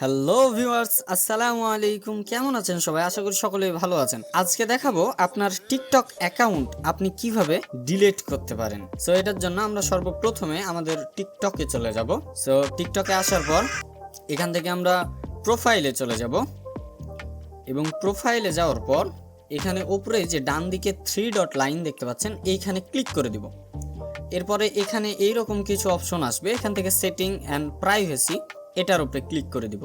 Hello viewers, আসসালামু আলাইকুম। কেমন আছেন সবাই? আশা করি সকলেই ভালো আছেন। আজকে দেখাবো আপনার টিকটক অ্যাকাউন্ট আপনি কিভাবে ডিলিট করতে পারেন। সো এটার জন্য আমরা সর্বপ্রথমে আমাদের টিকটকে চলে যাব। সো টিকটকে আসার পর এখান থেকে আমরা প্রোফাইলে চলে যাব এবং প্রোফাইলে যাওয়ার পর এখানে উপরে যে ডান দিকে 3 ডট লাইন দেখতে পাচ্ছেন এইখানে ক্লিক করে দিব। এরপরে এখানে এইরকম কিছু অপশন আসবে, এখান থেকে সেটিং অ্যান্ড প্রাইভেসি এটার উপরে ক্লিক করে দিব।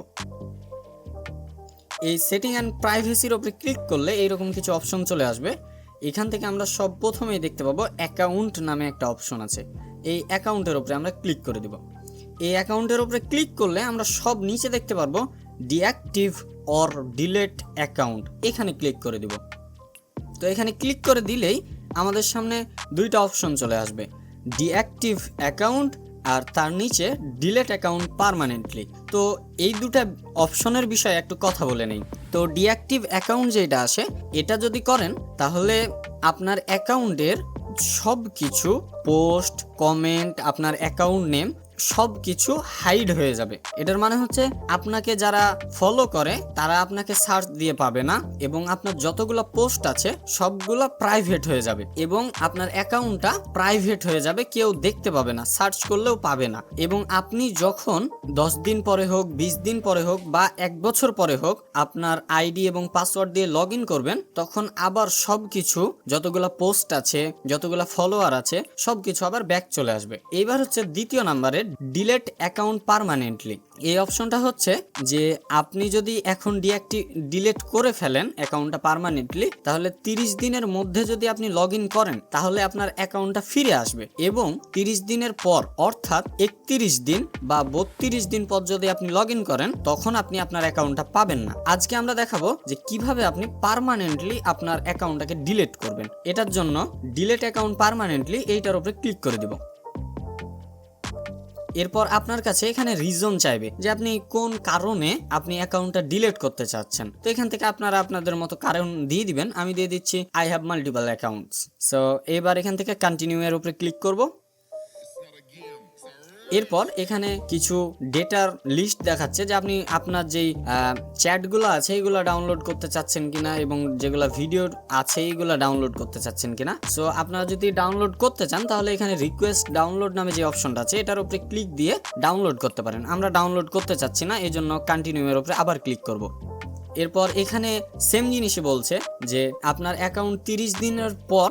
এই সেটিং অ্যান্ড প্রাইভেসির উপরে ক্লিক করলে এইরকম কিছু অপশন চলে আসবে। এখান থেকে আমরা সব প্রথমেই দেখতে পাবো অ্যাকাউন্ট নামে একটা অপশন আছে। এই অ্যাকাউন্টের উপরে আমরা ক্লিক করে দিব। এই অ্যাকাউন্টের উপরে ক্লিক করলে আমরা সব নিচে দেখতে পারবো ডিঅ্যাক্টিভ অর ডিলেট অ্যাকাউন্ট, এখানে ক্লিক করে দিব। তো এখানে ক্লিক করে দিলেই আমাদের সামনে দুইটা অপশন চলে আসবে, ডিঅ্যাক্টিভ অ্যাকাউন্ট আর তার নিচে ডিলেট অ্যাকাউন্ট পার্মানেন্টলি। তো এই দুটা অপশনের বিষয়ে একটু কথা বলে নেই। তো ডিঅ্যাক্টিভ অ্যাকাউন্ট যেটা আসে এটা যদি করেন তাহলে আপনার অ্যাকাউন্টের সব কিছু পোস্ট, কমেন্ট, আপনার অ্যাকাউন্ট নেম সব কিছু হাইড হয়ে যাবে। এটার মানে হচ্ছে আপনাকে যারা ফলো করে তারা আপনাকে সার্চ দিয়ে পাবে না এবং আপনার যতগুলো পোস্ট আছে সবগুলো প্রাইভেট হয়ে যাবে এবং আপনার অ্যাকাউন্টটা প্রাইভেট হয়ে যাবে, কেউ দেখতে পাবে না, সার্চ করলেও পাবে না। এবং আপনি যখন 10 দিন পরে হোক, 20 দিন পরে হোক বা 1 বছর পরে হোক আপনার আইডি এবং পাসওয়ার্ড দিয়ে লগ ইন করবেন, তখন আবার সবকিছু যতগুলো পোস্ট আছে, যতগুলো ফলোয়ার আছে সবকিছু আবার ব্যাক চলে আসবে। এইবার হচ্ছে দ্বিতীয় নাম্বারে ডিলেট অ্যাকাউন্ট পার্মানেন্টলি। এই অপশনটা হচ্ছে যে আপনি যদি এখন ডিলেট করে ফেলেন অ্যাকাউন্টটা পার্মানেন্টলি, তাহলে 30 দিনের মধ্যে যদি আপনি লগ ইন করেন তাহলে আপনার অ্যাকাউন্টটা ফিরে আসবে এবং 30 দিনের পর অর্থাৎ 31 দিন বা 32 দিন পর যদি আপনি লগ ইন করেন তখন আপনি আপনার অ্যাকাউন্টটা পাবেন না। আজকে আমরা দেখাবো যে কিভাবে আপনি পার্মানেন্টলি আপনার অ্যাকাউন্টটাকে ডিলিট করবেন। এটার জন্য ডিলিট অ্যাকাউন্ট পার্মানেন্টলি এইটার উপরে ক্লিক করে দিব। এরপর আপনার কাছে এখানে রিজন চাইবে যে আপনি কোন কারণে আপনি অ্যাকাউন্টটা ডিলিট করতে চাচ্ছেন। তো এখান থেকে আপনারা আপনাদের মতো কারণ দিয়ে দিবেন। আমি দিয়ে দিচ্ছি I have multiple accounts. So এবার এখান থেকে কন্টিনিউ এর উপরে ক্লিক করব। এরপর এখানে কিছু ডেটার লিস্ট দেখাচ্ছে যে আপনি আপনার যেই চ্যাটগুলো আছে এগুলো ডাউনলোড করতে চাচ্ছেন কিনা এবং যেগুলো ভিডিও আছে এইগুলো ডাউনলোড করতে চাচ্ছেন কিনা। সো আপনারা যদি ডাউনলোড করতে চান তাহলে এখানে রিকোয়েস্ট ডাউনলোড নামে যে অপশনটা আছে এটার উপরে ক্লিক দিয়ে ডাউনলোড করতে পারেন। আমরা ডাউনলোড করতে চাচ্ছি না, এই জন্য কন্টিনিউ এর উপরে আবার ক্লিক করব। এরপর এখানে সেম জিনিসই বলছে যে আপনার অ্যাকাউন্ট 30 দিনের পর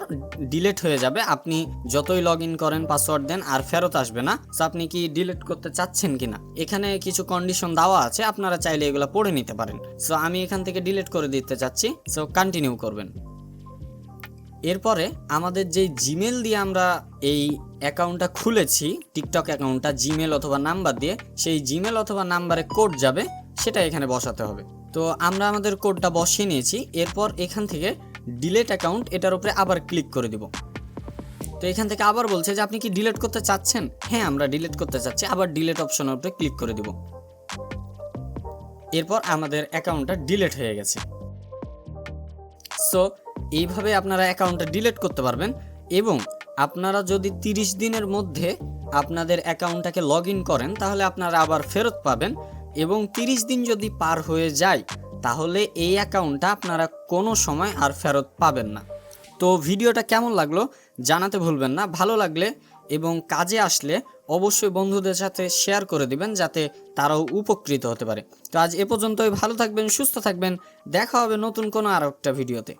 ডিলিট হয়ে যাবে, আপনি যতই লগ ইন করেন, পাসওয়ার্ড দেন আর ফেরত আসবে না। সো আপনি কি ডিলিট করতে চাচ্ছেন কিনা, এখানে কিছু কন্ডিশন দেওয়া আছে, আপনারা চাইলে এগুলো পড়ে নিতে পারেন। সো আমি এখান থেকে ডিলিট করে দিতে চাচ্ছি। সো কন্টিনিউ করবেন। এরপরে আমাদের যে জিমেল দিয়ে আমরা এই অ্যাকাউন্টটা খুলেছি, টিকটক অ্যাকাউন্টটা জিমেল অথবা নাম্বার দিয়ে, সেই জিমেল অথবা নাম্বারে কোড যাবে, সেটা এখানে বসাতে হবে। তো আমরা আমাদের কোডটা বসিয়ে নিয়েছি। এরপর এখান থেকে ডিলিট অ্যাকাউন্ট এটার উপরে আবার ক্লিক করে দিব। তো এখান থেকে আবার বলছে যে আপনি কি ডিলিট করতে চাচ্ছেন। হ্যাঁ, আমরা ডিলিট করতে চাচ্ছি। আবার ডিলিট অপশনের উপরে ক্লিক করে দিব। এরপর আমাদের অ্যাকাউন্টটা ডিলিট হয়ে গেছে। সো এইভাবে আপনারা অ্যাকাউন্টটা ডিলিট করতে পারবেন এবং আপনারা যদি 30 দিনের মধ্যে আপনাদের অ্যাকাউন্টটাকে লগ ইন করেন তাহলে আপনারা আবার ফেরত পাবেন এবং 30 দিন যদি পার হয়ে যায় তাহলে এই অ্যাকাউন্টটা আপনারা কোনো সময় আর ফেরত পাবেন না। তো ভিডিওটা কেমন লাগলো জানাতে ভুলবেন না। ভালো লাগলে এবং কাজে আসলে অবশ্যই বন্ধুদের সাথে শেয়ার করে দিবেন যাতে তারাও উপকৃত হতে পারে। তো আজ এ পর্যন্তই। ভালো থাকবেন, সুস্থ থাকবেন। দেখা হবে নতুন কোনো আর একটা ভিডিওতে।